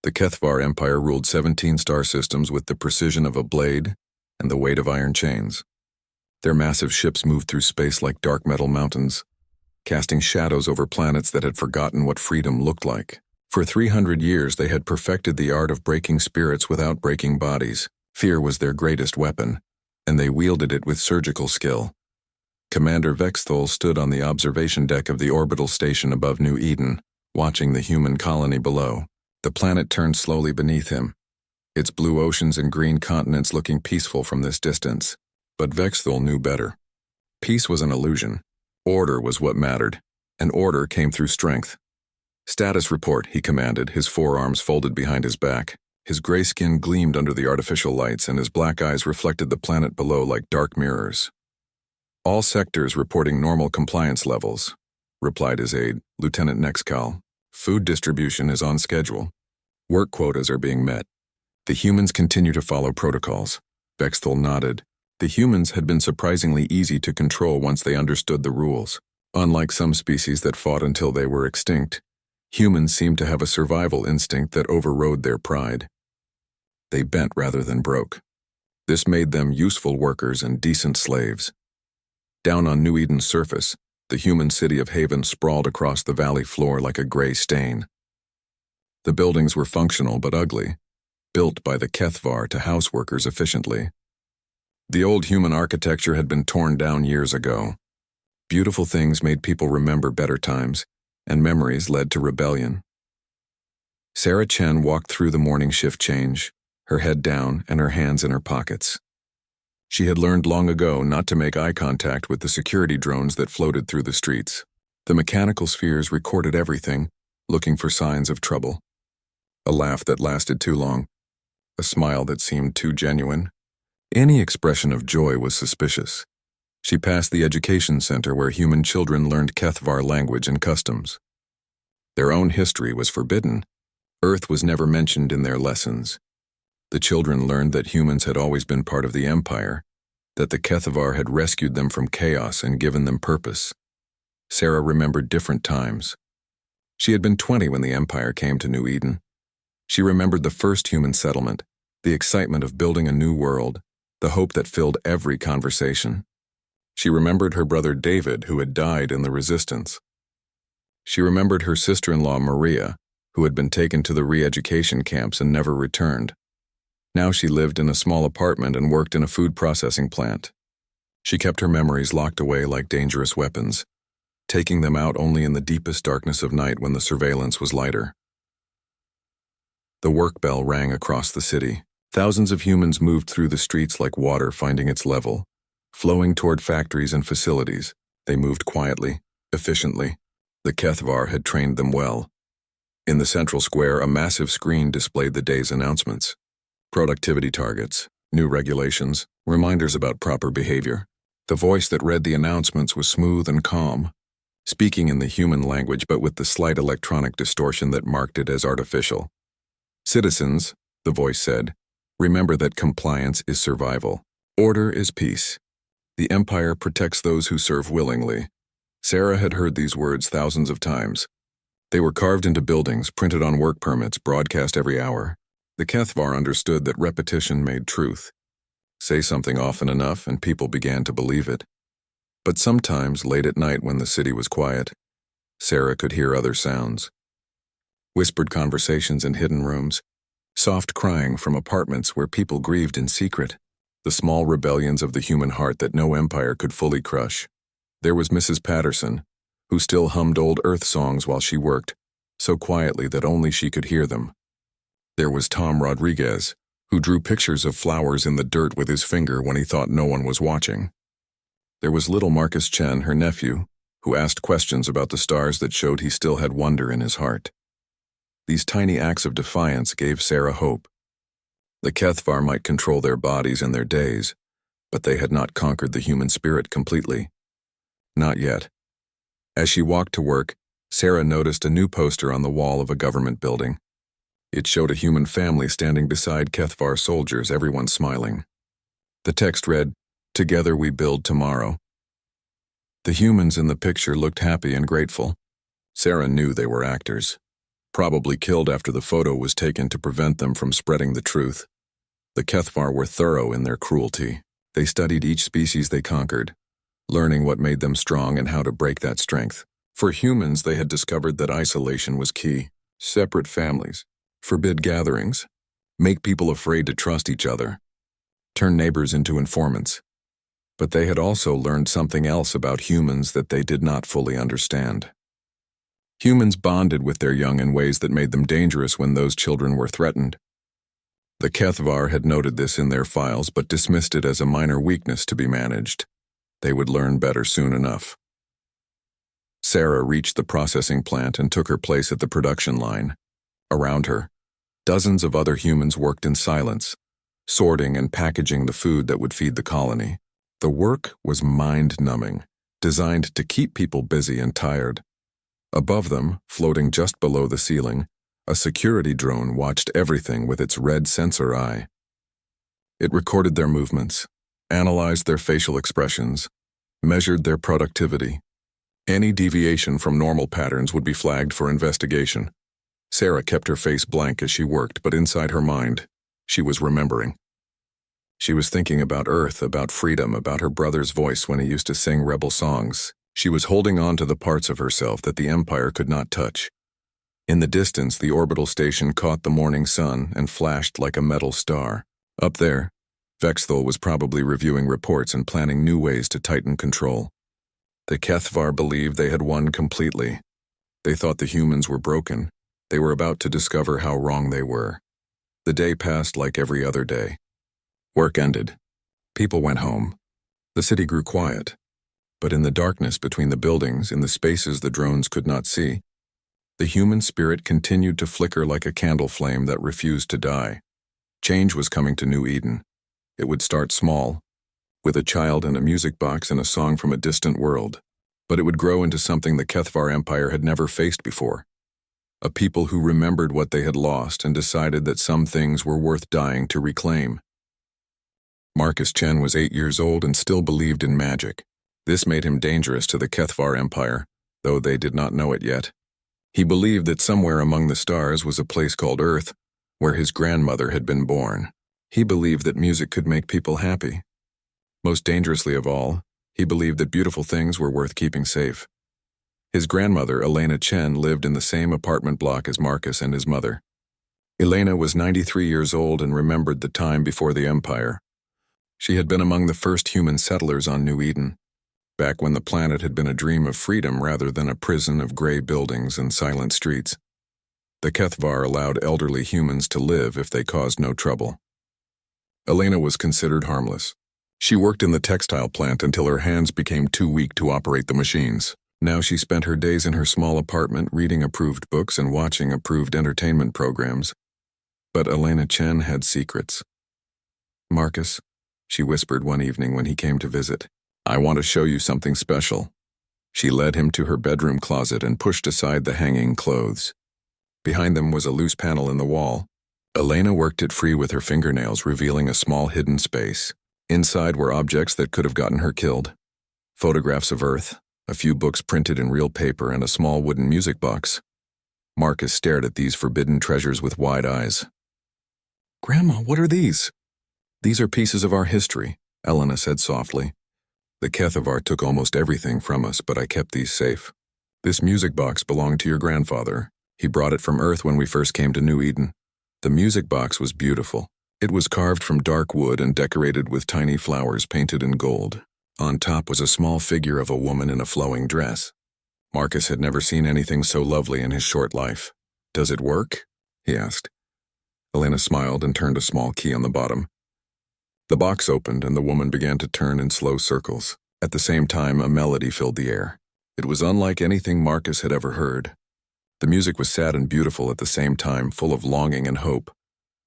The Kethvar Empire ruled 17 star systems with the precision of a blade and the weight of iron chains. Their massive ships moved through space like dark metal mountains, casting shadows over planets that had forgotten what freedom looked like. For 300 years they had perfected the art of breaking spirits without breaking bodies. Fear was their greatest weapon, and they wielded it with surgical skill. Commander Vexthol stood on the observation deck of the orbital station above New Eden, watching the human colony below. The planet turned slowly beneath him, its blue oceans and green continents looking peaceful from this distance. But Vexthol knew better. Peace was an illusion. Order was what mattered, and order came through strength. "Status report," he commanded, his forearms folded behind his back. His gray skin gleamed under the artificial lights, and his black eyes reflected the planet below like dark mirrors. "All sectors reporting normal compliance levels," replied his aide, Lieutenant Nexcal. "Food distribution is on schedule. Work quotas are being met. The humans continue to follow protocols." Vexthol nodded. The humans had been surprisingly easy to control once they understood the rules. Unlike some species that fought until they were extinct, humans seemed to have a survival instinct that overrode their pride. They bent rather than broke. This made them useful workers and decent slaves. Down on New Eden's surface, the human city of Haven sprawled across the valley floor like a gray stain. The buildings were functional but ugly, built by the Kethvar to house workers efficiently. The old human architecture had been torn down years ago. Beautiful things made people remember better times, and memories led to rebellion. Sarah Chen walked through the morning shift change, her head down and her hands in her pockets. She had learned long ago not to make eye contact with the security drones that floated through the streets. The mechanical spheres recorded everything, looking for signs of trouble. A laugh that lasted too long, a smile that seemed too genuine. Any expression of joy was suspicious. She passed the education center where human children learned Kethvar language and customs. Their own history was forbidden. Earth was never mentioned in their lessons. The children learned that humans had always been part of the Empire, that the Kethvar had rescued them from chaos and given them purpose. Sarah remembered different times. She had been 20 when the Empire came to New Eden. She remembered the first human settlement, the excitement of building a new world, the hope that filled every conversation. She remembered her brother David, who had died in the Resistance. She remembered her sister-in-law Maria, who had been taken to the re-education camps and never returned. Now she lived in a small apartment and worked in a food processing plant. She kept her memories locked away like dangerous weapons, taking them out only in the deepest darkness of night when the surveillance was lighter. The work bell rang across the city. Thousands of humans moved through the streets like water finding its level. Flowing toward factories and facilities, they moved quietly, efficiently. The Kethvar had trained them well. In the central square, a massive screen displayed the day's announcements. Productivity targets, new regulations, reminders about proper behavior. The voice that read the announcements was smooth and calm, speaking in the human language but with the slight electronic distortion that marked it as artificial. "Citizens," the voice said, "remember that compliance is survival. Order is peace. The Empire protects those who serve willingly." Sarah had heard these words thousands of times. They were carved into buildings, printed on work permits, broadcast every hour. The Kethvar understood that repetition made truth. Say something often enough and people began to believe it. But sometimes, late at night when the city was quiet, Sarah could hear other sounds. Whispered conversations in hidden rooms, soft crying from apartments where people grieved in secret, the small rebellions of the human heart that no empire could fully crush. There was Mrs. Patterson, who still hummed old Earth songs while she worked, so quietly that only she could hear them. There was Tom Rodriguez, who drew pictures of flowers in the dirt with his finger when he thought no one was watching. There was little Marcus Chen, her nephew, who asked questions about the stars that showed he still had wonder in his heart. These tiny acts of defiance gave Sarah hope. The Kethvar might control their bodies and their days, but they had not conquered the human spirit completely. Not yet. As she walked to work, Sarah noticed a new poster on the wall of a government building. It showed a human family standing beside Kethvar soldiers, everyone smiling. The text read, "Together we build tomorrow." The humans in the picture looked happy and grateful. Sarah knew they were actors. probably killed after the photo was taken to prevent them from spreading the truth. The Kethvar were thorough in their cruelty. They studied each species they conquered, learning what made them strong and how to break that strength. For humans, they had discovered that isolation was key. Separate families, forbid gatherings, make people afraid to trust each other, turn neighbors into informants. But they had also learned something else about humans that they did not fully understand. Humans bonded with their young in ways that made them dangerous when those children were threatened. The Kethvar had noted this in their files but dismissed it as a minor weakness to be managed. They would learn better soon enough. Sarah reached the processing plant and took her place at the production line. Around her, dozens of other humans worked in silence, sorting and packaging the food that would feed the colony. The work was mind-numbing, designed to keep people busy and tired. Above them, floating just below the ceiling, a security drone watched everything with its red sensor eye. It recorded their movements, analyzed their facial expressions, measured their productivity. Any deviation from normal patterns would be flagged for investigation. Sarah kept her face blank as she worked, but inside her mind, she was remembering. She was thinking about Earth, about freedom, about her brother's voice when he used to sing rebel songs. She was holding on to the parts of herself that the Empire could not touch. In the distance, the orbital station caught the morning sun and flashed like a metal star. Up there, Vexthal was probably reviewing reports and planning new ways to tighten control. The Kethvar believed they had won completely. They thought the humans were broken. They were about to discover how wrong they were. The day passed like every other day. Work ended. People went home. The city grew quiet. But in the darkness between the buildings, in the spaces the drones could not see, the human spirit continued to flicker like a candle flame that refused to die. Change was coming to New Eden. It would start small, with a child and a music box and a song from a distant world, but it would grow into something the Kethvar Empire had never faced before. A people who remembered what they had lost and decided that some things were worth dying to reclaim. Marcus Chen was 8 years old and still believed in magic. This made him dangerous to the Kethvar Empire, though they did not know it yet. He believed that somewhere among the stars was a place called Earth, where his grandmother had been born. He believed that music could make people happy. Most dangerously of all, he believed that beautiful things were worth keeping safe. His grandmother, Elena Chen, lived in the same apartment block as Marcus and his mother. Elena was 93 years old and remembered the time before the Empire. She had been among the first human settlers on New Eden, back when the planet had been a dream of freedom rather than a prison of gray buildings and silent streets. The Kethvar allowed elderly humans to live if they caused no trouble. Elena was considered harmless. She worked in the textile plant until her hands became too weak to operate the machines. Now she spent her days in her small apartment reading approved books and watching approved entertainment programs. But Elena Chen had secrets. "Marcus," she whispered one evening when he came to visit, "I want to show you something special." She led him to her bedroom closet and pushed aside the hanging clothes. Behind them was a loose panel in the wall. Elena worked it free with her fingernails, revealing a small hidden space. Inside were objects that could have gotten her killed. Photographs of Earth, a few books printed in real paper, and a small wooden music box. Marcus stared at these forbidden treasures with wide eyes. "Grandma, what are these?" "These are pieces of our history," Elena said softly. "The Kethvar took almost everything from us, but I kept these safe. This music box belonged to your grandfather. He brought it from Earth when we first came to New Eden. The music box was beautiful. It was carved from dark wood and decorated with tiny flowers painted in gold. On top was a small figure of a woman in a flowing dress. Marcus had never seen anything so lovely in his short life. "Does it work?" he asked. Elena smiled and turned a small key on the bottom. The box opened and the woman began to turn in slow circles. At the same time, a melody filled the air. It was unlike anything Marcus had ever heard. The music was sad and beautiful at the same time, full of longing and hope.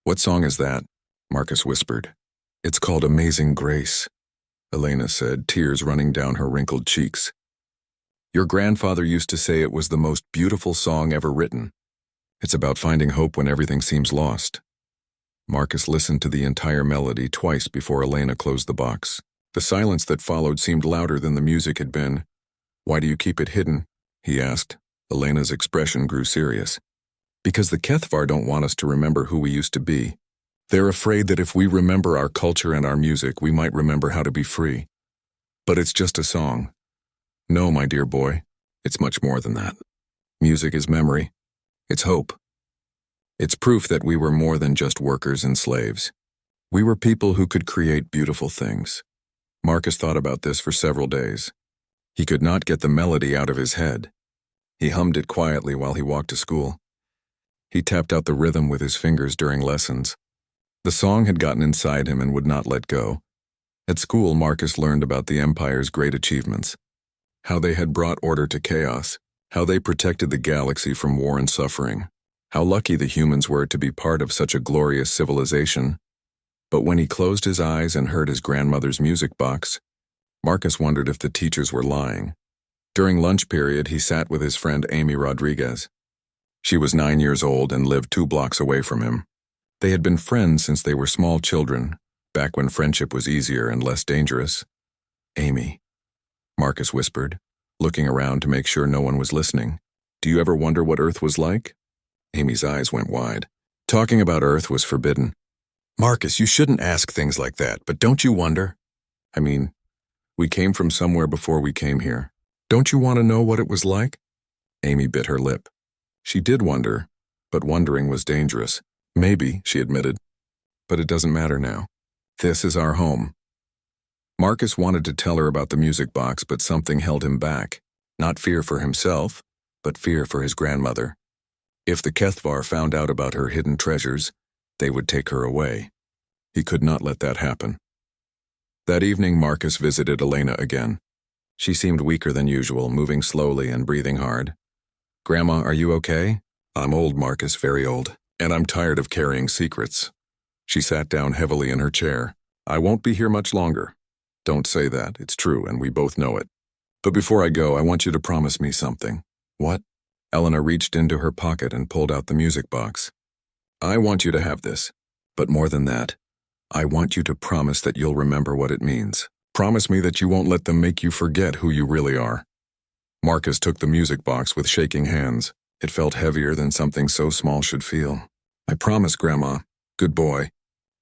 "What song is that?" Marcus whispered. "It's called Amazing Grace," Elena said, tears running down her wrinkled cheeks. "Your grandfather used to say it was the most beautiful song ever written. It's about finding hope when everything seems lost." Marcus listened to the entire melody twice before Elena closed the box. The silence that followed seemed louder than the music had been. "Why do you keep it hidden?" he asked. Elena's expression grew serious. Because the Kethvar don't want us to remember who we used to be. They're afraid that if we remember our culture and our music, we might remember how to be free. But it's just a song. No, my dear boy, it's much more than that. Music is memory. It's hope. It's proof that we were more than just workers and slaves. We were people who could create beautiful things. Marcus thought about this for several days. He could not get the melody out of his head. He hummed it quietly while he walked to school. He tapped out the rhythm with his fingers during lessons. The song had gotten inside him and would not let go. At school, Marcus learned about the Empire's great achievements, how they had brought order to chaos, how they protected the galaxy from war and suffering, how lucky the humans were to be part of such a glorious civilization. But when he closed his eyes and heard his grandmother's music box, Marcus wondered if the teachers were lying. During lunch period, he sat with his friend Amy Rodriguez. She was 9 years old and lived 2 blocks away from him. They had been friends since they were small children, back when friendship was easier and less dangerous. "Amy," Marcus whispered, looking around to make sure no one was listening. "Do you ever wonder what Earth was like?" Amy's eyes went wide. Talking about Earth was forbidden. "Marcus, you shouldn't ask things like that, but don't you wonder? I mean, we came from somewhere before we came here. Don't you want to know what it was like?" Amy bit her lip. She did wonder, but wondering was dangerous. "Maybe," she admitted, "but it doesn't matter now. This is our home." Marcus wanted to tell her about the music box, but something held him back. Not fear for himself, but fear for his grandmother. If the Kethvar found out about her hidden treasures, they would take her away. He could not let that happen. That evening, Marcus visited Elena again. She seemed weaker than usual, moving slowly and breathing hard. "Grandma, are you okay?" "I'm old, Marcus, very old. And I'm tired of carrying secrets." She sat down heavily in her chair. "I won't be here much longer." "Don't say that. It's true, and we both know it. But before I go, I want you to promise me something." "What?" Elena reached into her pocket and pulled out the music box. "I want you to have this. But more than that, I want you to promise that you'll remember what it means. Promise me that you won't let them make you forget who you really are." Marcus took the music box with shaking hands. It felt heavier than something so small should feel. "I promise, Grandma. Good boy."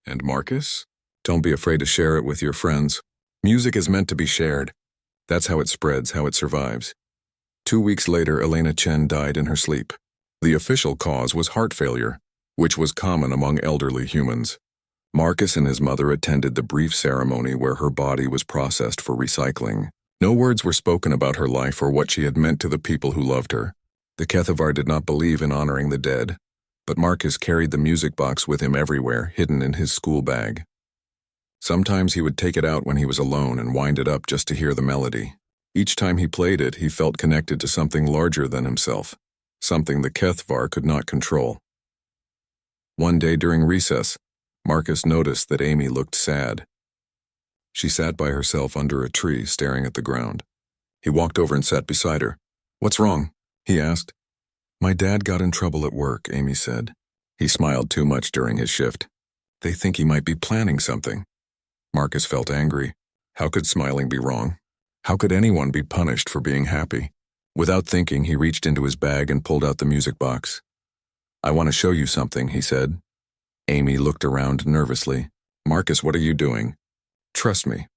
"And Marcus? Don't be afraid to share it with your friends. Music is meant to be shared. That's how it spreads, how it survives." 2 weeks later, Elena Chen died in her sleep. The official cause was heart failure, which was common among elderly humans. Marcus and his mother attended the brief ceremony where her body was processed for recycling. No words were spoken about her life or what she had meant to the people who loved her. The Kethvar did not believe in honoring the dead, but Marcus carried the music box with him everywhere, hidden in his school bag. Sometimes he would take it out when he was alone and wind it up just to hear the melody. Each time he played it, he felt connected to something larger than himself, something the Kethvar could not control. One day during recess, Marcus noticed that Amy looked sad. She sat by herself under a tree, staring at the ground. He walked over and sat beside her. "What's wrong?" he asked. "My dad got in trouble at work," Amy said. He smiled too much during his shift. "They think he might be planning something." Marcus felt angry. How could smiling be wrong? How could anyone be punished for being happy? Without thinking, he reached into his bag and pulled out the music box. "I want to show you something," he said. Amy looked around nervously. "Marcus, what are you doing?" "Trust me."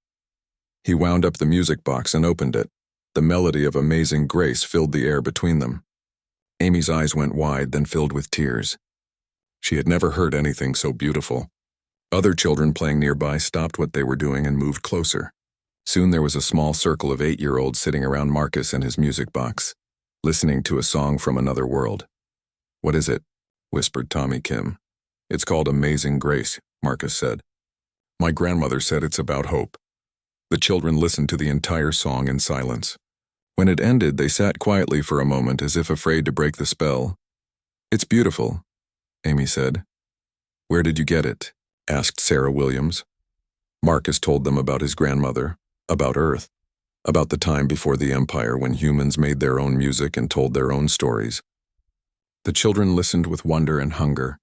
He wound up the music box and opened it. The melody of Amazing Grace filled the air between them. Amy's eyes went wide, then filled with tears. She had never heard anything so beautiful. Other children playing nearby stopped what they were doing and moved closer. Soon there was a small circle of 8-year-olds sitting around Marcus and his music box, listening to a song from another world. "What is it?" whispered Tommy Kim. "It's called Amazing Grace," Marcus said. "My grandmother said it's about hope." The children listened to the entire song in silence. When it ended, they sat quietly for a moment as if afraid to break the spell. "It's beautiful," Amy said. "Where did you get it?" asked Sarah Williams. Marcus told them about his grandmother, about Earth, about the time before the Empire when humans made their own music and told their own stories. The children listened with wonder and hunger,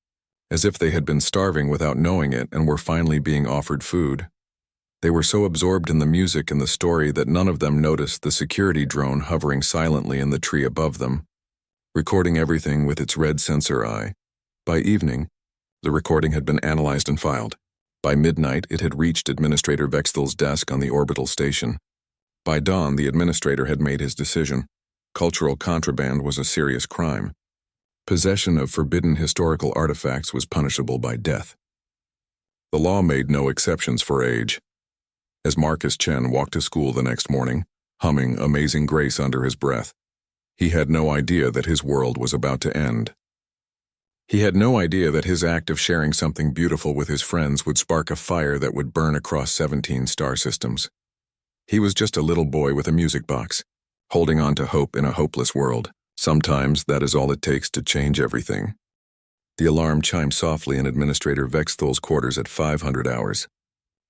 as if they had been starving without knowing it and were finally being offered food. They were so absorbed in the music and the story that none of them noticed the security drone hovering silently in the tree above them. recording everything with its red sensor eye. By evening, the recording had been analyzed and filed. By midnight, it had reached Administrator Vexthel's desk on the orbital station. By dawn, the administrator had made his decision. Cultural contraband was a serious crime. Possession of forbidden historical artifacts was punishable by death. The law made no exceptions for age. As Marcus Chen walked to school the next morning, humming Amazing Grace under his breath, he had no idea that his world was about to end. He had no idea that his act of sharing something beautiful with his friends would spark a fire that would burn across 17 star systems. He was just a little boy with a music box, holding on to hope in a hopeless world. Sometimes that is all it takes to change everything. The alarm chimed softly in Administrator Vexthel's quarters at 500 hours.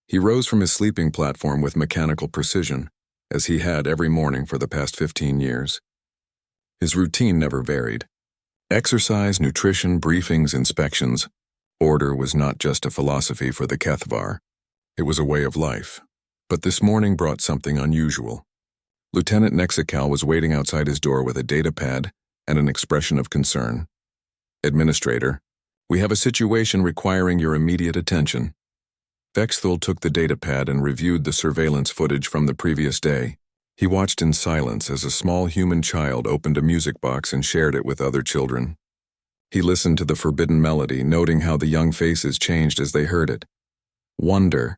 He rose from his sleeping platform with mechanical precision, as he had every morning for the past 15 years. His routine never varied. Exercise, nutrition, briefings, inspections. Order was not just a philosophy for the Kethvar. It was a way of life. But this morning brought something unusual. Lieutenant Nexacal was waiting outside his door with a data pad and an expression of concern. Administrator, we have a situation requiring your immediate attention. Vexthel took the data pad and reviewed the surveillance footage from the previous day. He watched in silence as a small human child opened a music box and shared it with other children. He listened to the forbidden melody, noting how the young faces changed as they heard it. Wonder,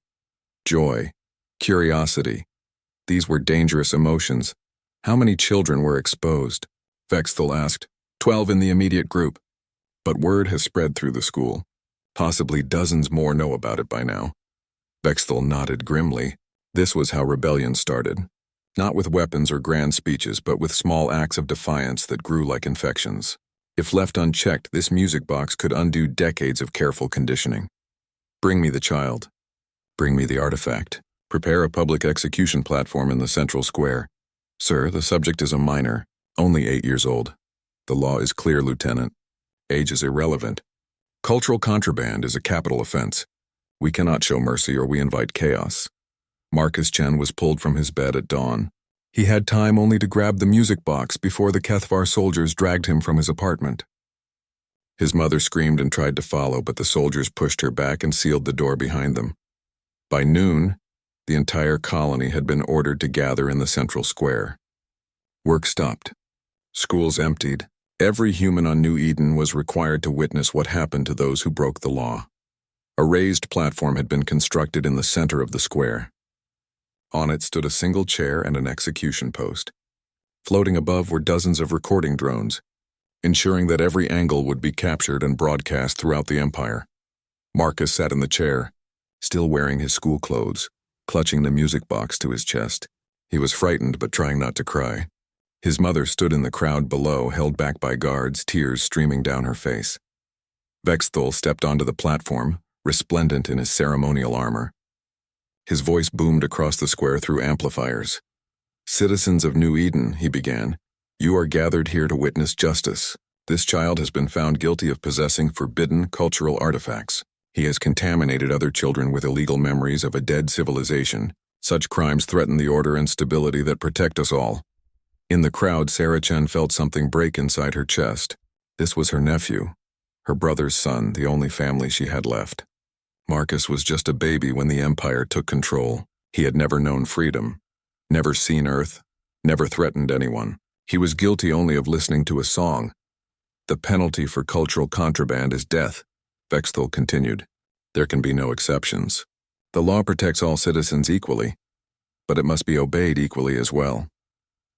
joy, curiosity. These were dangerous emotions. How many children were exposed? Vexthel asked. 12 in the immediate group. But word has spread through the school. Possibly dozens more know about it by now. Vexthel nodded grimly. This was how rebellion started. Not with weapons or grand speeches, but with small acts of defiance that grew like infections. If left unchecked, this music box could undo decades of careful conditioning. Bring me the child. Bring me the artifact. Prepare a public execution platform in the central square. Sir, the subject is a minor, only 8 years old. The law is clear, Lieutenant. Age is irrelevant. Cultural contraband is a capital offense. We cannot show mercy or we invite chaos. Marcus Chen was pulled from his bed at dawn. He had time only to grab the music box before the Kethvar soldiers dragged him from his apartment. His mother screamed and tried to follow, but the soldiers pushed her back and sealed the door behind them. By noon, the entire colony had been ordered to gather in the central square. Work stopped. Schools emptied. Every human on New Eden was required to witness what happened to those who broke the law. A raised platform had been constructed in the center of the square. On it stood a single chair and an execution post. Floating above were dozens of recording drones, ensuring that every angle would be captured and broadcast throughout the Empire. Marcus sat in the chair, still wearing his school clothes, clutching the music box to his chest. He was frightened but trying not to cry. His mother stood in the crowd below, held back by guards, tears streaming down her face. Vexthel stepped onto the platform, resplendent in his ceremonial armor. His voice boomed across the square through amplifiers. Citizens of New Eden, he began, you are gathered here to witness justice. This child has been found guilty of possessing forbidden cultural artifacts. He has contaminated other children with illegal memories of a dead civilization. Such crimes threaten the order and stability that protect us all. In the crowd, Sarah Chen felt something break inside her chest. This was her nephew, her brother's son, the only family she had left. Marcus was just a baby when the Empire took control. He had never known freedom, never seen Earth, never threatened anyone. He was guilty only of listening to a song. The penalty for cultural contraband is death, Vexthel continued. There can be no exceptions. The law protects all citizens equally, but it must be obeyed equally as well.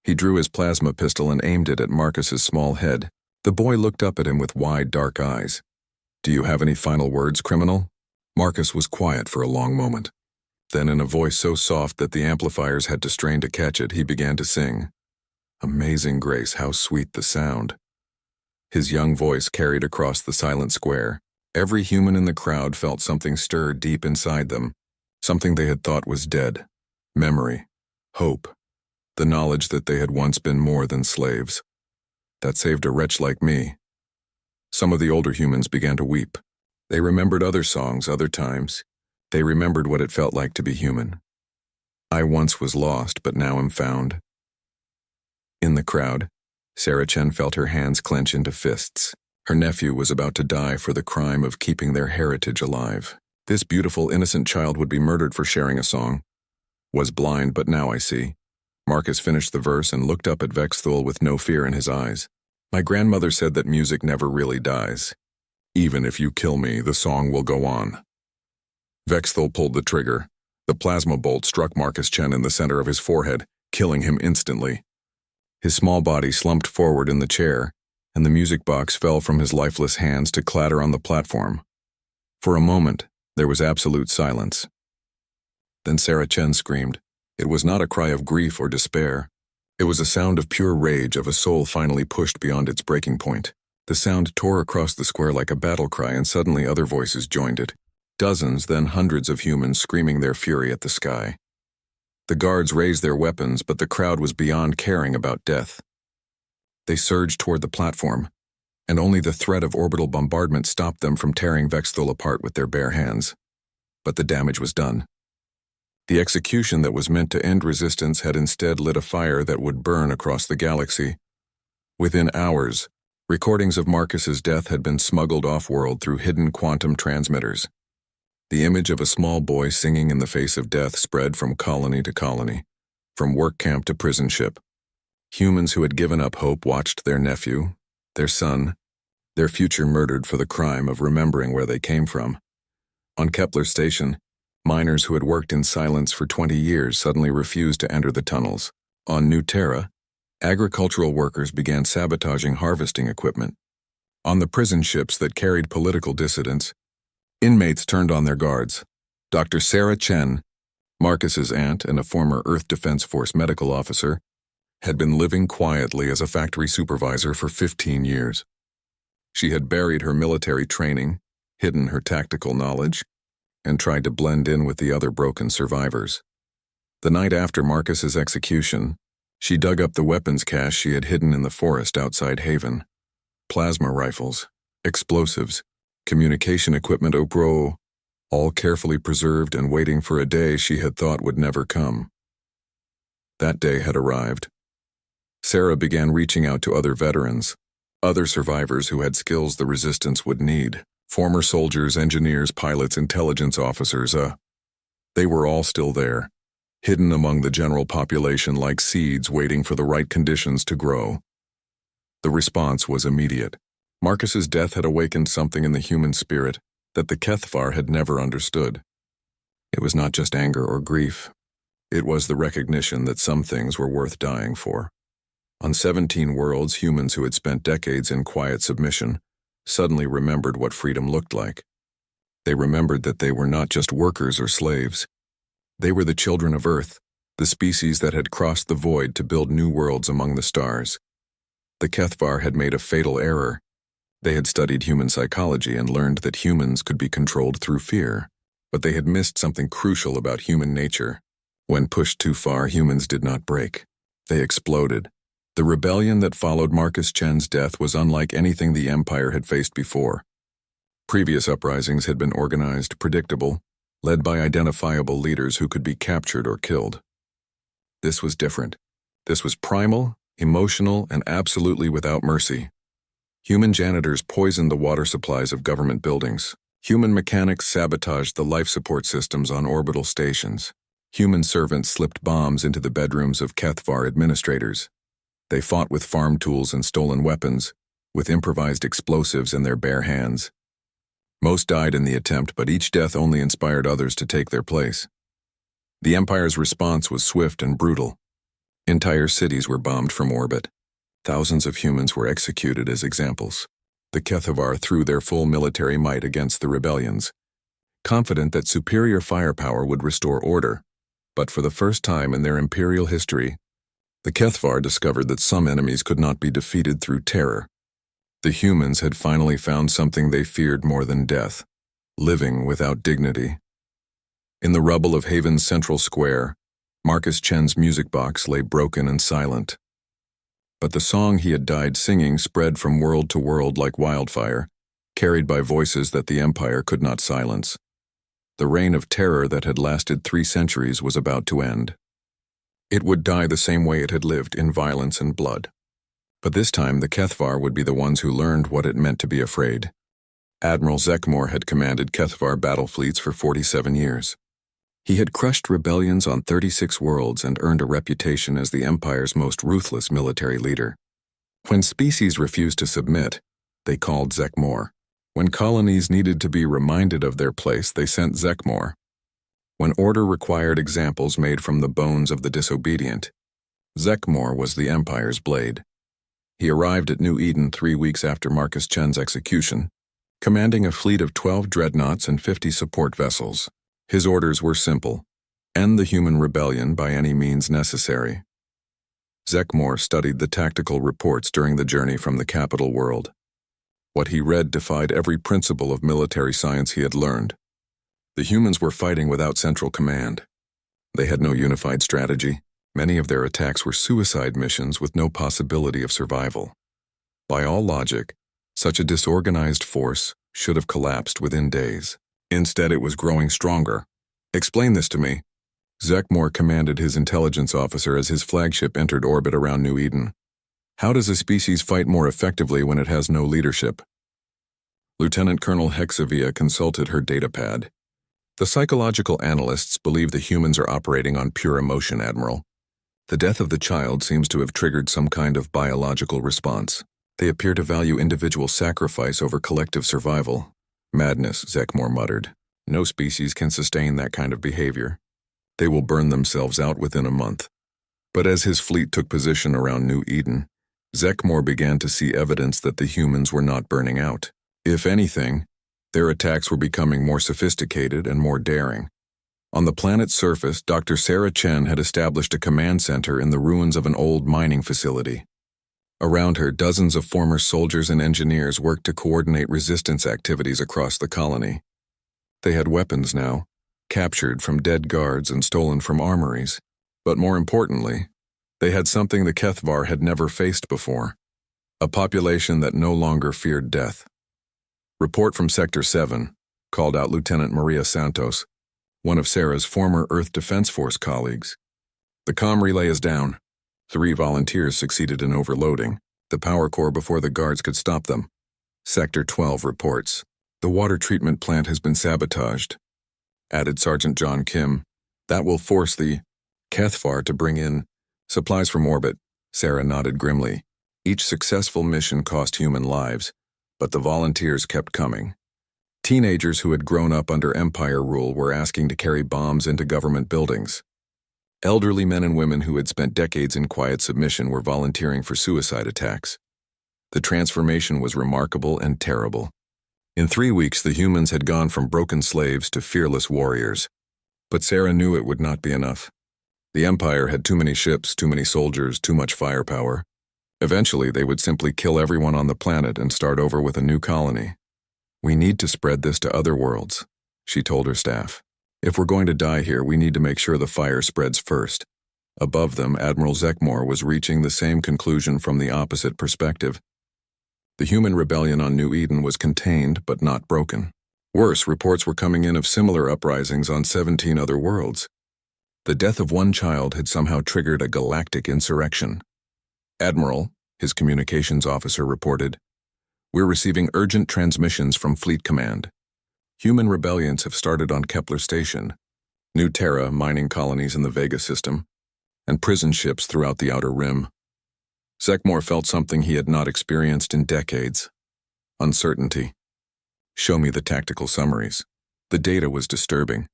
He drew his plasma pistol and aimed it at Marcus's small head. The boy looked up at him with wide, dark eyes. Do you have any final words, criminal? Marcus was quiet for a long moment. Then, in a voice so soft that the amplifiers had to strain to catch it, he began to sing. Amazing Grace, how sweet the sound. His young voice carried across the silent square. Every human in the crowd felt something stir deep inside them, something they had thought was dead. Memory, hope, the knowledge that they had once been more than slaves. That saved a wretch like me. Some of the older humans began to weep. They remembered other songs, other times. They remembered what it felt like to be human. I once was lost, but now am found. In the crowd, Sarah Chen felt her hands clench into fists. Her nephew was about to die for the crime of keeping their heritage alive. This beautiful, innocent child would be murdered for sharing a song. Was blind, but now I see. Marcus finished the verse and looked up at Vexthul with no fear in his eyes. My grandmother said that music never really dies. Even if you kill me, the song will go on. Vexthul pulled the trigger. The plasma bolt struck Marcus Chen in the center of his forehead, killing him instantly. His small body slumped forward in the chair, and the music box fell from his lifeless hands to clatter on the platform. For a moment, there was absolute silence. Then Sarah Chen screamed. It was not a cry of grief or despair. It was a sound of pure rage of a soul finally pushed beyond its breaking point. The sound tore across the square like a battle cry, and suddenly other voices joined it. Dozens, then hundreds of humans screaming their fury at the sky. The guards raised their weapons, but the crowd was beyond caring about death. They surged toward the platform, and only the threat of orbital bombardment stopped them from tearing Vexthul apart with their bare hands. But the damage was done. The execution that was meant to end resistance had instead lit a fire that would burn across the galaxy. Within hours, recordings of Marcus's death had been smuggled off-world through hidden quantum transmitters. The image of a small boy singing in the face of death spread from colony to colony, from work camp to prison ship. Humans who had given up hope watched their nephew, their son, their future murdered for the crime of remembering where they came from. On Kepler Station, miners who had worked in silence for 20 years suddenly refused to enter the tunnels. On New Terra, agricultural workers began sabotaging harvesting equipment. On the prison ships that carried political dissidents, inmates turned on their guards. Dr. Sarah Chen, Marcus's aunt and a former Earth Defense Force medical officer, had been living quietly as a factory supervisor for 15 years. She had buried her military training, hidden her tactical knowledge, and tried to blend in with the other broken survivors. The night after Marcus's execution, she dug up the weapons cache she had hidden in the forest outside Haven. Plasma rifles, explosives, communication equipment all carefully preserved and waiting for a day she had thought would never come. That day had arrived. Sarah began reaching out to other veterans, other survivors who had skills the resistance would need. Former soldiers, engineers, pilots, intelligence officers, they were all still there, hidden among the general population like seeds waiting for the right conditions to grow. The response was immediate. Marcus's death had awakened something in the human spirit that the Kethvar had never understood. It was not just anger or grief. It was the recognition that some things were worth dying for. On 17 worlds, humans who had spent decades in quiet submission suddenly remembered what freedom looked like. They remembered that they were not just workers or slaves. They were the children of Earth, the species that had crossed the void to build new worlds among the stars. The Kethvar had made a fatal error. They had studied human psychology and learned that humans could be controlled through fear, but they had missed something crucial about human nature. When pushed too far, humans did not break. They exploded. The rebellion that followed Marcus Chen's death was unlike anything the Empire had faced before. Previous uprisings had been organized, predictable, led by identifiable leaders who could be captured or killed. This was different. This was primal, emotional, and absolutely without mercy. Human janitors poisoned the water supplies of government buildings. Human mechanics sabotaged the life support systems on orbital stations. Human servants slipped bombs into the bedrooms of Kethvar administrators. They fought with farm tools and stolen weapons, with improvised explosives in their bare hands. Most died in the attempt, but each death only inspired others to take their place. The Empire's response was swift and brutal. Entire cities were bombed from orbit. Thousands of humans were executed as examples. The Kethvar threw their full military might against the rebellions, confident that superior firepower would restore order. But for the first time in their imperial history, the Kethvar discovered that some enemies could not be defeated through terror. The humans had finally found something they feared more than death: living without dignity. In the rubble of Haven's central square, Marcus Chen's music box lay broken and silent. But the song he had died singing spread from world to world like wildfire, carried by voices that the Empire could not silence. The reign of terror that had lasted 3 centuries was about to end. It would die the same way it had lived, in violence and blood. But this time the Kethvar would be the ones who learned what it meant to be afraid. Admiral Zekmor had commanded Kethvar battle fleets for 47 years. He had crushed rebellions on 36 worlds and earned a reputation as the Empire's most ruthless military leader. When species refused to submit, they called Zekmor. When colonies needed to be reminded of their place, they sent Zekmor. When order required examples made from the bones of the disobedient, Zekmor was the Empire's blade. He arrived at New Eden 3 weeks after Marcus Chen's execution, commanding a fleet of 12 dreadnoughts and 50 support vessels. His orders were simple: end the human rebellion by any means necessary. Zekmor studied the tactical reports during the journey from the capital world. What he read defied every principle of military science he had learned. The humans were fighting without central command. They had no unified strategy. Many of their attacks were suicide missions with no possibility of survival. By all logic, such a disorganized force should have collapsed within days. Instead, it was growing stronger. Explain this to me. Zekmor commanded his intelligence officer as his flagship entered orbit around New Eden. How does a species fight more effectively when it has no leadership? Lieutenant Colonel Hexavia consulted her datapad. The psychological analysts believe the humans are operating on pure emotion, Admiral. The death of the child seems to have triggered some kind of biological response. They appear to value individual sacrifice over collective survival. Madness, Zekmor muttered. No species can sustain that kind of behavior. They will burn themselves out within a month. But as his fleet took position around New Eden, Zekmor began to see evidence that the humans were not burning out. If anything, their attacks were becoming more sophisticated and more daring. On the planet's surface, Dr. Sarah Chen had established a command center in the ruins of an old mining facility. Around her, dozens of former soldiers and engineers worked to coordinate resistance activities across the colony. They had weapons now, captured from dead guards and stolen from armories. But more importantly, they had something the Kethvar had never faced before: a population that no longer feared death. Report from Sector 7, called out Lieutenant Maria Santos, one of Sarah's former Earth Defense Force colleagues. The comm relay is down. 3 volunteers succeeded in overloading the power core before the guards could stop them. Sector 12 reports. The water treatment plant has been sabotaged, added Sergeant John Kim. That will force the Kethvar to bring in supplies from orbit. Sarah nodded grimly. Each successful mission cost human lives, but the volunteers kept coming. Teenagers who had grown up under Empire rule were asking to carry bombs into government buildings. Elderly men and women who had spent decades in quiet submission were volunteering for suicide attacks. The transformation was remarkable and terrible. In 3 weeks, the humans had gone from broken slaves to fearless warriors. But Sarah knew it would not be enough. The Empire had too many ships, too many soldiers, too much firepower. Eventually, they would simply kill everyone on the planet and start over with a new colony. We need to spread this to other worlds, she told her staff. If we're going to die here, we need to make sure the fire spreads first. Above them, Admiral Zekmor was reaching the same conclusion from the opposite perspective. The human rebellion on New Eden was contained but not broken. Worse, reports were coming in of similar uprisings on 17 other worlds. The death of one child had somehow triggered a galactic insurrection. Admiral, his communications officer reported, we're receiving urgent transmissions from Fleet Command. Human rebellions have started on Kepler Station, New Terra mining colonies in the Vega system, and prison ships throughout the Outer Rim. Zekmor felt something he had not experienced in decades: uncertainty. Show me the tactical summaries. The data was disturbing.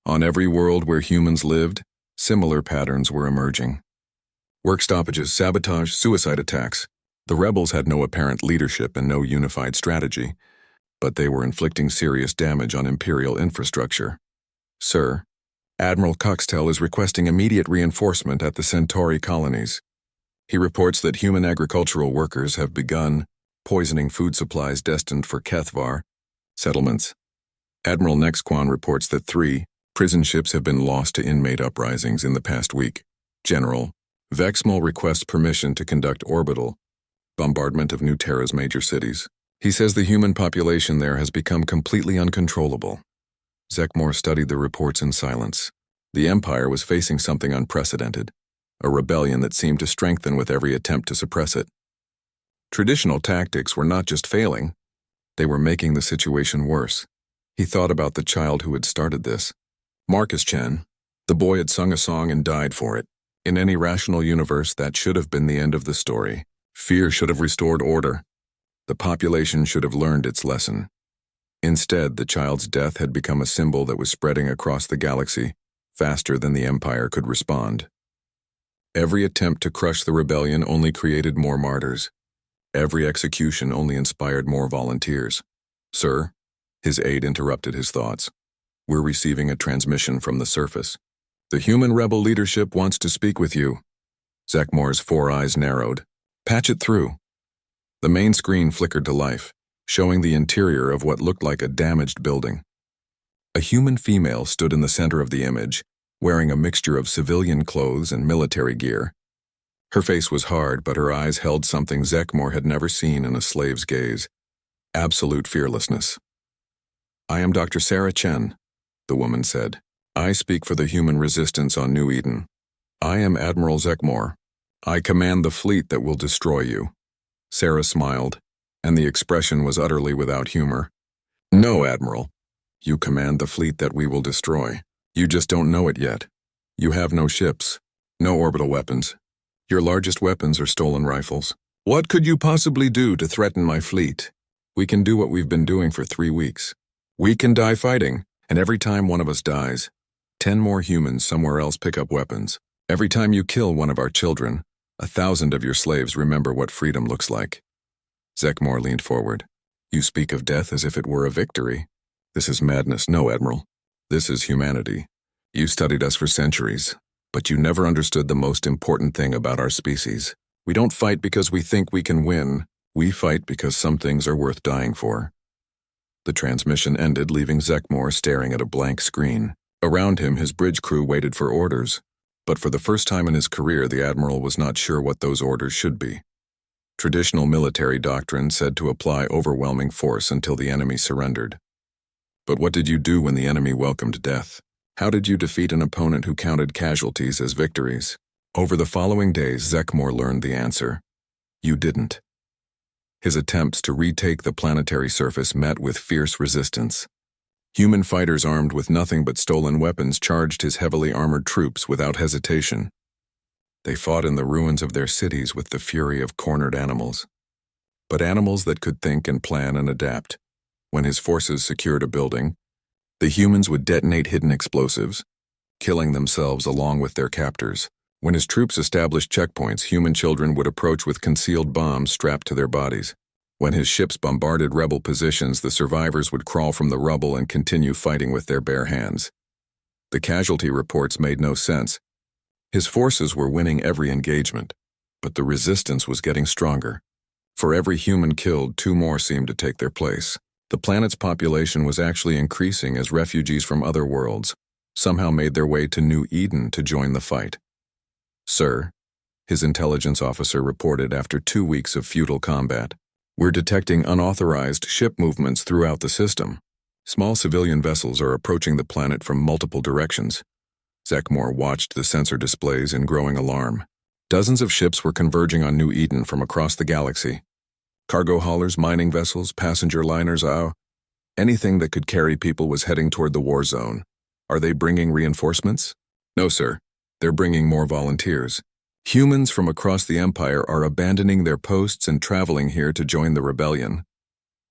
On every world where humans lived, similar patterns were emerging. Work stoppages, sabotage, suicide attacks. The rebels had no apparent leadership and no unified strategy, but they were inflicting serious damage on Imperial infrastructure. Sir, Admiral Coxtel is requesting immediate reinforcement at the Centauri colonies. He reports that human agricultural workers have begun poisoning food supplies destined for Kethvar settlements. Admiral Nexquan reports that 3 prison ships have been lost to inmate uprisings in the past week. General, Vexmol requests permission to conduct orbital bombardment of New Terra's major cities. He says the human population there has become completely uncontrollable. Zekmor studied the reports in silence. The Empire was facing something unprecedented, a rebellion that seemed to strengthen with every attempt to suppress it. Traditional tactics were not just failing, they were making the situation worse. He thought about the child who had started this. Marcus Chen. The boy had sung a song and died for it. In any rational universe, that should have been the end of the story. Fear should have restored order. The population should have learned its lesson. Instead, the child's death had become a symbol that was spreading across the galaxy, faster than the Empire could respond. Every attempt to crush the rebellion only created more martyrs. Every execution only inspired more volunteers. Sir, his aide interrupted his thoughts. We're receiving a transmission from the surface. The human rebel leadership wants to speak with you. Zekmor's 4 eyes narrowed. Patch it through. The main screen flickered to life, showing the interior of what looked like a damaged building. A human female stood in the center of the image, wearing a mixture of civilian clothes and military gear. Her face was hard, but her eyes held something Zekmor had never seen in a slave's gaze. Absolute fearlessness. I am Dr. Sarah Chen, the woman said. I speak for the human resistance on New Eden. I am Admiral Zekmor. I command the fleet that will destroy you. Sarah smiled, and the expression was utterly without humor. No, Admiral. You command the fleet that we will destroy. You just don't know it yet. You have no ships, no orbital weapons. Your largest weapons are stolen rifles. What could you possibly do to threaten my fleet? We can do what we've been doing for 3 weeks. We can die fighting, and every time one of us dies, 10 more humans somewhere else pick up weapons. Every time you kill one of our children, 1,000 of your slaves remember what freedom looks like. Zekmor leaned forward. You speak of death as if it were a victory. This is madness. No, Admiral. This is humanity. You studied us for centuries, but you never understood the most important thing about our species. We don't fight because we think we can win. We fight because some things are worth dying for. The transmission ended, leaving Zekmor staring at a blank screen. Around him, his bridge crew waited for orders, but for the first time in his career, the Admiral was not sure what those orders should be. Traditional military doctrine said to apply overwhelming force until the enemy surrendered. But what did you do when the enemy welcomed death? How did you defeat an opponent who counted casualties as victories? Over the following days, Zekmor learned the answer. You didn't. His attempts to retake the planetary surface met with fierce resistance. Human fighters armed with nothing but stolen weapons charged his heavily armored troops without hesitation. They fought in the ruins of their cities with the fury of cornered animals. But animals that could think and plan and adapt. When his forces secured a building, the humans would detonate hidden explosives, killing themselves along with their captors. When his troops established checkpoints, human children would approach with concealed bombs strapped to their bodies. When his ships bombarded rebel positions, the survivors would crawl from the rubble and continue fighting with their bare hands. The casualty reports made no sense. His forces were winning every engagement, but the resistance was getting stronger. For every human killed, 2 more seemed to take their place. The planet's population was actually increasing as refugees from other worlds somehow made their way to New Eden to join the fight. Sir, his intelligence officer reported after 2 weeks of futile combat. We're detecting unauthorized ship movements throughout the system. Small civilian vessels are approaching the planet from multiple directions. Zekmor watched the sensor displays in growing alarm. Dozens of ships were converging on New Eden from across the galaxy. Cargo haulers, mining vessels, passenger liners, anything that could carry people was heading toward the war zone. Are they bringing reinforcements? No, sir. They're bringing more volunteers. Humans from across the Empire are abandoning their posts and traveling here to join the rebellion.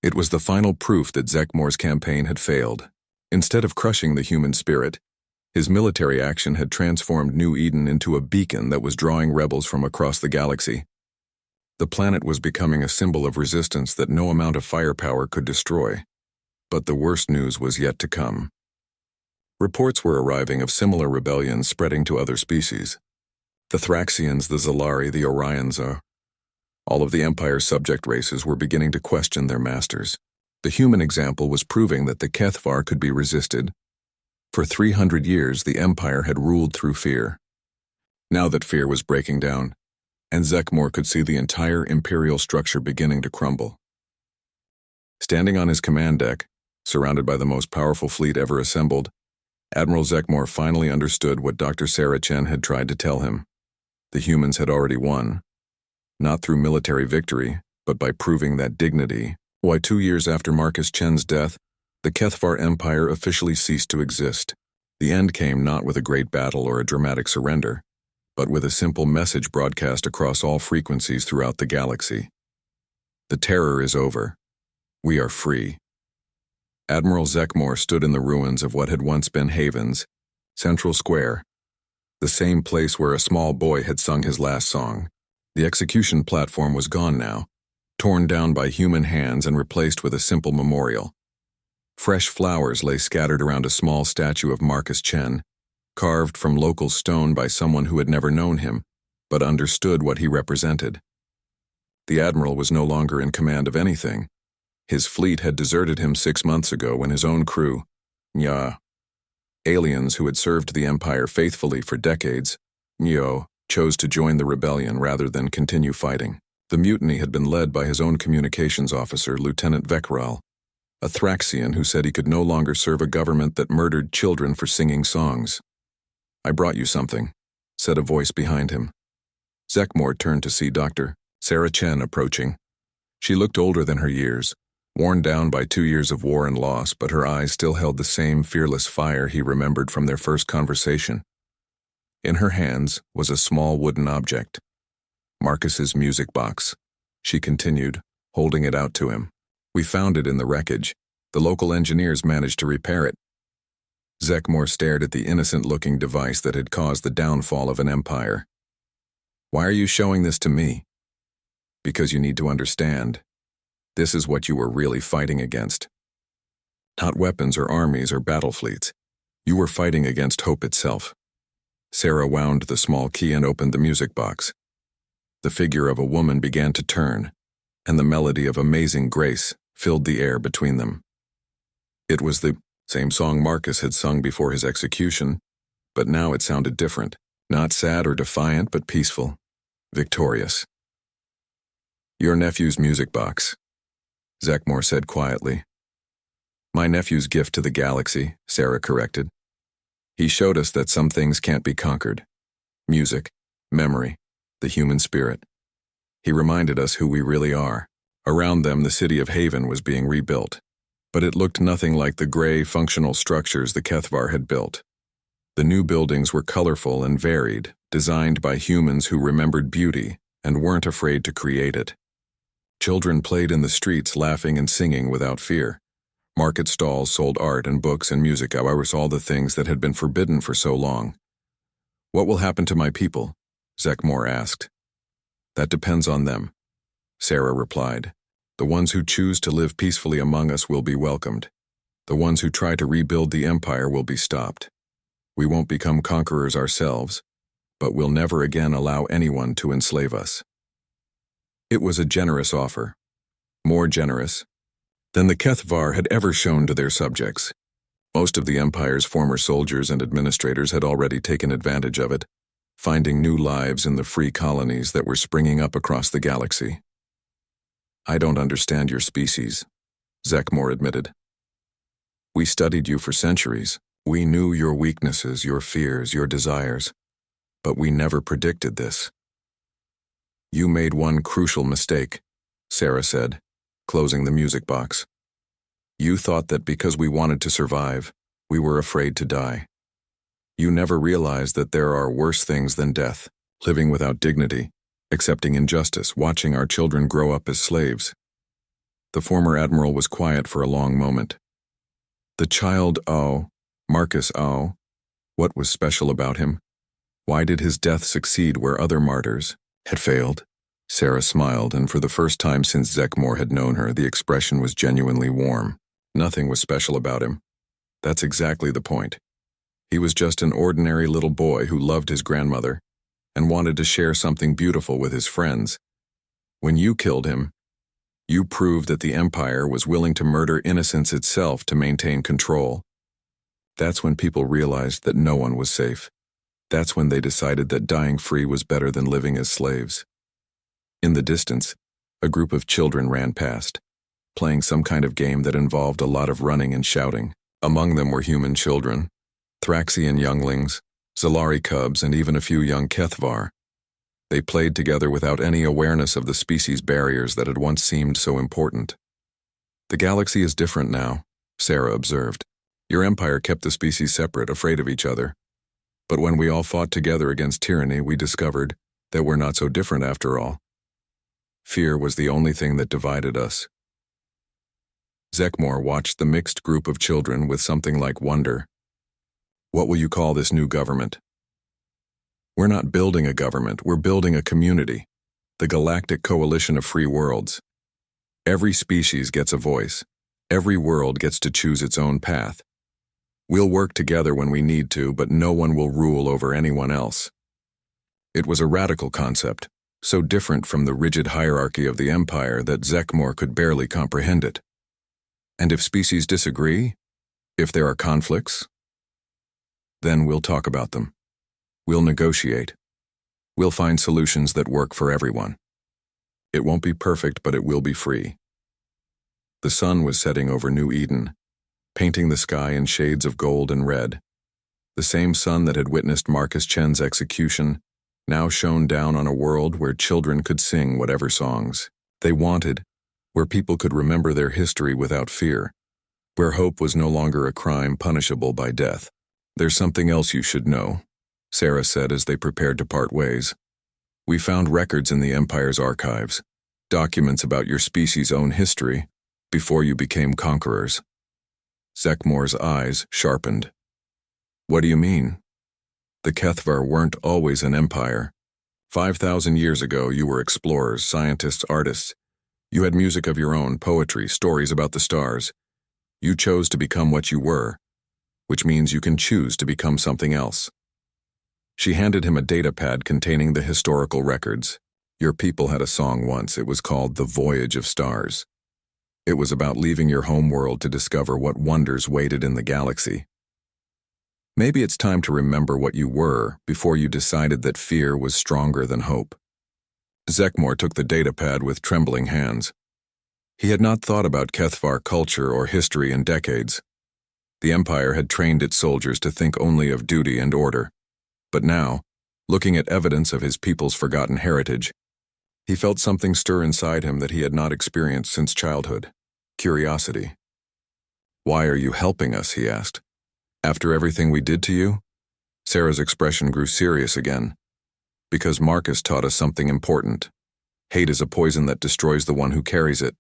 It was the final proof that Zekmor's campaign had failed. Instead of crushing the human spirit, his military action had transformed New Eden into a beacon that was drawing rebels from across the galaxy. The planet was becoming a symbol of resistance that no amount of firepower could destroy. But the worst news was yet to come. Reports were arriving of similar rebellions spreading to other species. The Thraxians, the Zalari, the Orions, all of the Empire's subject races were beginning to question their masters. The human example was proving that the Kethvar could be resisted. For 300 years, the Empire had ruled through fear. Now that fear was breaking down, and Zekmor could see the entire Imperial structure beginning to crumble. Standing on his command deck, surrounded by the most powerful fleet ever assembled, Admiral Zekmor finally understood what Dr. Sarah Chen had tried to tell him. The humans had already won, not through military victory, but by proving that dignity. Why 2 years after Marcus Chen's death, the Kethvar Empire officially ceased to exist. The end came not with a great battle or a dramatic surrender, but with a simple message broadcast across all frequencies throughout the galaxy. The terror is over. We are free. Admiral Zekmor stood in the ruins of what had once been Haven's Central Square, the same place where a small boy had sung his last song. The execution platform was gone now, torn down by human hands and replaced with a simple memorial. Fresh flowers lay scattered around a small statue of Marcus Chen, carved from local stone by someone who had never known him, but understood what he represented. The admiral was no longer in command of anything. His fleet had deserted him 6 months ago when his own crew, aliens who had served the Empire faithfully for decades, chose to join the rebellion rather than continue fighting. The mutiny had been led by his own communications officer, Lieutenant Vekral, a Thraxian who said he could no longer serve a government that murdered children for singing songs. "I brought you something," said a voice behind him. Zekmor turned to see Dr. Sarah Chen approaching. She looked older than her years, worn down by 2 years of war and loss, but her eyes still held the same fearless fire he remembered from their first conversation. In her hands was a small wooden object. Marcus's music box, she continued, holding it out to him. "We found it in the wreckage. The local engineers managed to repair it." Zekmor stared at the innocent-looking device that had caused the downfall of an empire. "Why are you showing this to me?" "Because you need to understand. This is what you were really fighting against. Not weapons or armies or battle fleets. You were fighting against hope itself." Sarah wound the small key and opened the music box. The figure of a woman began to turn, and the melody of amazing grace filled the air between them. It was the same song Marcus had sung before his execution, but now it sounded different, not sad or defiant, but peaceful, victorious. "Your nephew's music box," Zekmor said quietly. "My nephew's gift to the galaxy," Sarah corrected. "He showed us that some things can't be conquered. Music, memory, the human spirit. He reminded us who we really are." Around them, the city of Haven was being rebuilt, but it looked nothing like the gray, functional structures the Kethvar had built. The new buildings were colorful and varied, designed by humans who remembered beauty and weren't afraid to create it. Children played in the streets, laughing and singing without fear. Market stalls sold art and books and music, however, all the things that had been forbidden for so long. "What will happen to my people?" Zekmor asked. "That depends on them," Sarah replied. "The ones who choose to live peacefully among us will be welcomed. The ones who try to rebuild the empire will be stopped. We won't become conquerors ourselves, but we'll never again allow anyone to enslave us." It was a generous offer, more generous than the Kethvar had ever shown to their subjects. Most of the Empire's former soldiers and administrators had already taken advantage of it, finding new lives in the free colonies that were springing up across the galaxy. "I don't understand your species," Zekmor admitted. "We studied you for centuries. We knew your weaknesses, your fears, your desires, but we never predicted this." "You made one crucial mistake," Sarah said, closing the music box. "You thought that because we wanted to survive, we were afraid to die. You never realized that there are worse things than death, living without dignity, accepting injustice, watching our children grow up as slaves." The former admiral was quiet for a long moment. "The child, Marcus, what was special about him? Why did his death succeed where other martyrs had failed?" Sarah smiled, and for the first time since Zekmor had known her, the expression was genuinely warm. "Nothing was special about him. That's exactly the point. He was just an ordinary little boy who loved his grandmother and wanted to share something beautiful with his friends. When you killed him, you proved that the Empire was willing to murder innocence itself to maintain control. That's when people realized that no one was safe. That's when they decided that dying free was better than living as slaves." In the distance, a group of children ran past, playing some kind of game that involved a lot of running and shouting. Among them were human children, Thraxian younglings, Zalari cubs, and even a few young Kethvar. They played together without any awareness of the species barriers that had once seemed so important. The galaxy is different now, Sarah observed. Your empire kept the species separate, afraid of each other. But when we all fought together against tyranny, we discovered that we're not so different after all. Fear was the only thing that divided us. Zekmore watched the mixed group of children with something like wonder. What will you call this new government? We're not building a government, we're building a community, the Galactic Coalition of Free Worlds. Every species gets a voice. Every world gets to choose its own path. We'll work together when we need to, but no one will rule over anyone else. It was a radical concept, so different from the rigid hierarchy of the Empire that Zekmore could barely comprehend it. And if species disagree, if there are conflicts, then we'll talk about them. We'll negotiate. We'll find solutions that work for everyone. It won't be perfect, but it will be free. The sun was setting over New Eden, painting the sky in shades of gold and red. The same sun that had witnessed Marcus Chen's execution now shone down on a world where children could sing whatever songs they wanted, where people could remember their history without fear, where hope was no longer a crime punishable by death. There's something else you should know, Sarah said as they prepared to part ways. We found records in the Empire's archives, documents about your species' own history before you became conquerors. Zekmore's eyes sharpened. What do you mean? The Kethvar weren't always an empire. 5,000 years ago, you were explorers, scientists, artists. You had music of your own, poetry, stories about the stars. You chose to become what you were, which means you can choose to become something else. She handed him a data pad containing the historical records. Your people had a song once. It was called The Voyage of Stars. It was about leaving your home world to discover what wonders waited in the galaxy. Maybe it's time to remember what you were before you decided that fear was stronger than hope. Zekmore took the data pad with trembling hands. He had not thought about Kethvar culture or history in decades. The Empire had trained its soldiers to think only of duty and order. But now, looking at evidence of his people's forgotten heritage, he felt something stir inside him that he had not experienced since childhood. Curiosity. Why are you helping us? He asked. After everything we did to you? Sarah's expression grew serious again. Because Marcus taught us something important. Hate is a poison that destroys the one who carries it.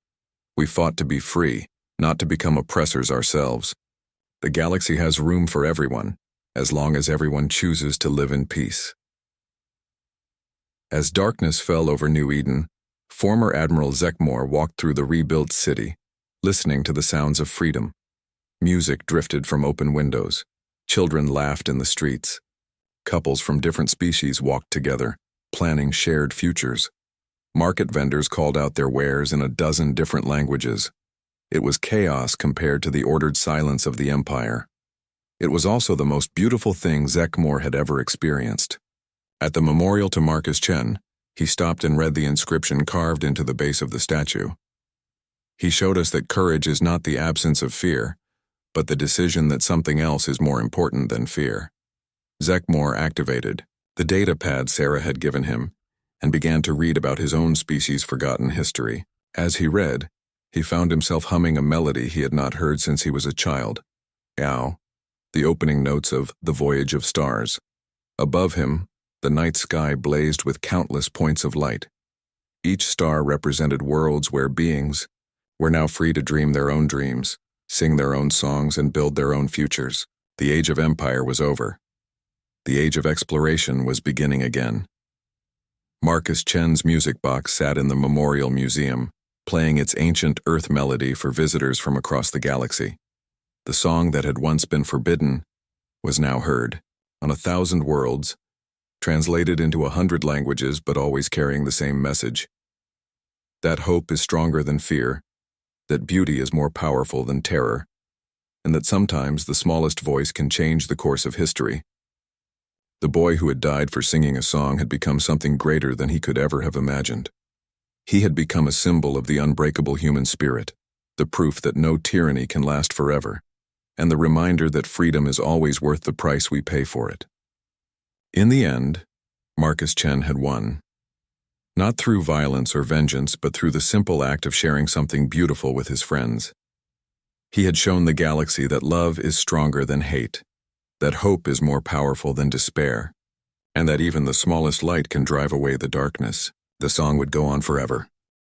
We fought to be free, not to become oppressors ourselves. The galaxy has room for everyone, as long as everyone chooses to live in peace. As darkness fell over New Eden, former Admiral Zekmore walked through the rebuilt city, listening to the sounds of freedom. Music drifted from open windows. Children laughed in the streets. Couples from different species walked together, planning shared futures. Market vendors called out their wares in a dozen different languages. It was chaos compared to the ordered silence of the Empire. It was also the most beautiful thing Zekmore had ever experienced. At the memorial to Marcus Chen, he stopped and read the inscription carved into the base of the statue. He showed us that courage is not the absence of fear, but the decision that something else is more important than fear. Zekmore activated the data pad Sarah had given him and began to read about his own species' forgotten history. As he read, he found himself humming a melody he had not heard since he was a child. Ow, the opening notes of The Voyage of Stars. Above him, the night sky blazed with countless points of light. Each star represented worlds where beings were now free to dream their own dreams, sing their own songs, and build their own futures. The age of empire was over. The age of exploration was beginning again. Marcus Chen's music box sat in the Memorial Museum, playing its ancient Earth melody for visitors from across the galaxy. The song that had once been forbidden was now heard, on 1,000 worlds, translated into 100 languages but always carrying the same message. That hope is stronger than fear, that beauty is more powerful than terror, and that sometimes the smallest voice can change the course of history. The boy who had died for singing a song had become something greater than he could ever have imagined. He had become a symbol of the unbreakable human spirit, the proof that no tyranny can last forever, and the reminder that freedom is always worth the price we pay for it. In the end, Marcus Chen had won. not through violence or vengeance, but through the simple act of sharing something beautiful with his friends. He had shown the galaxy that love is stronger than hate, that hope is more powerful than despair, and that even the smallest light can drive away the darkness. The song would go on forever.